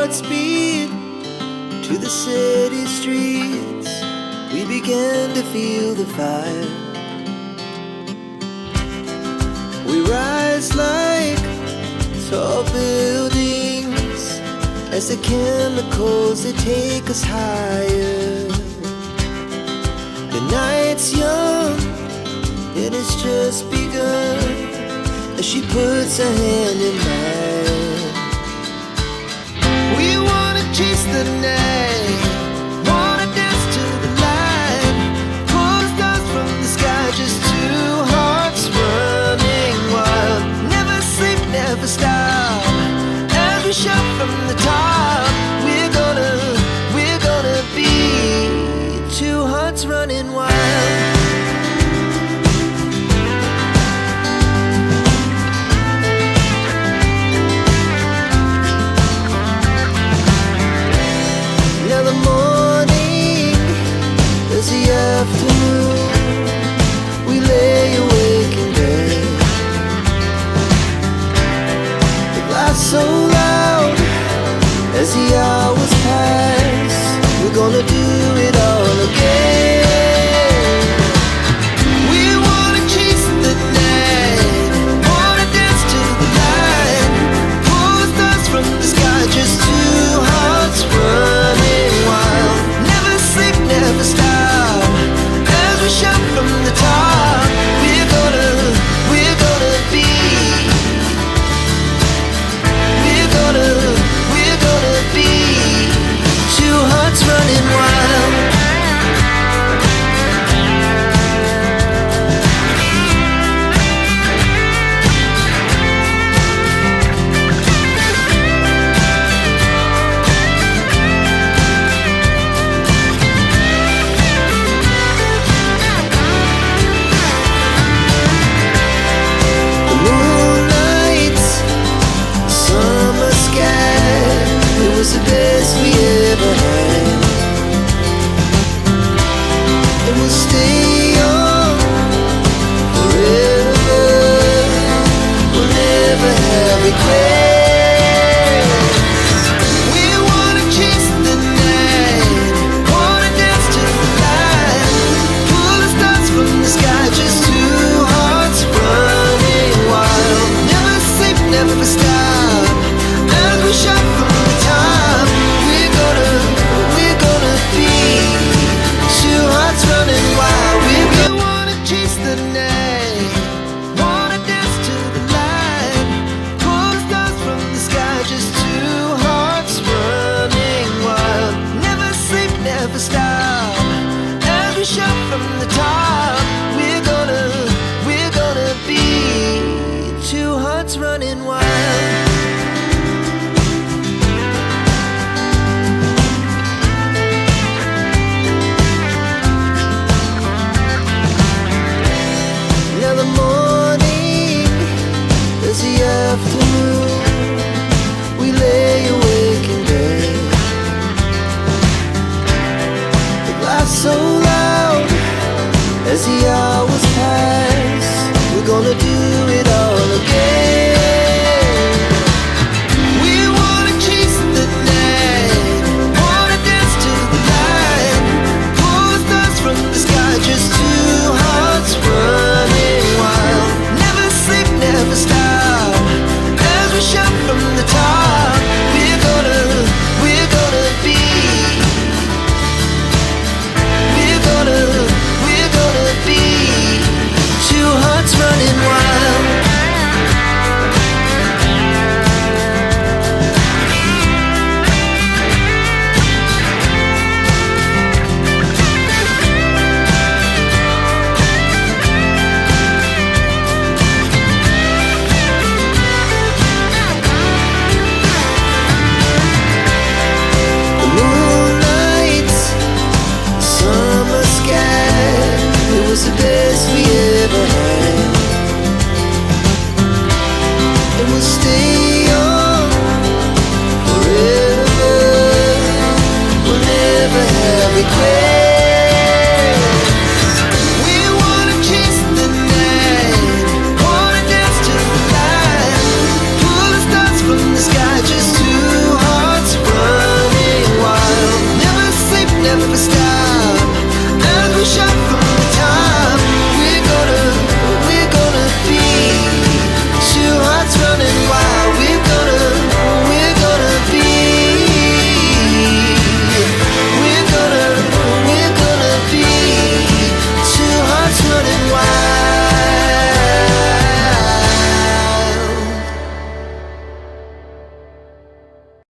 heart speed to the city streets. We began to feel the fire. We rise like tall buildings as the chemicals, they take us higher. The night's young, it has just begun, as she puts her hand in mine. We wanna chase the night, wanna dance to the light, pull the stars from the sky, just two hearts running wild. Never sleep, never stop, as we shout from the top. We're gonna be two hearts running wild. Now the morning is the afternoon. We lay awake in bed, the laughs so loud as the hours pass. We're gonna do it all again. We wanna chase the night, wanna dance to the light, pull the stars from the sky, just two hearts running wild. Never sleep, never stop, as we shout from the top. We're gonna be, we're gonna be two hearts running wild. The moonlight, summer sky, it was the best we ever had. And we'll stay young forever, we'll never have regrets. We wanna chase the night, wanna dance to the light, pull the stars from the sky, just two hearts running wild. Never sleep, never stop, as we shout from the top. We're gonna be two hearts running wild. We wanna chase the night, wanna dance to the light, pull the stars from the sky, just two hearts running wild. Never sleep, never stop, as we shout from the top. We're gonna be two hearts running wild. Now the morning is the afternoon. We lay awake in bed, the laughs so loud as the hours pass. We're gonna do it all again. We wanna chase the night, wanna dance to the light, pull the stars from the sky, just two hearts running wild. Never sleep, never stop, as we shout from the top.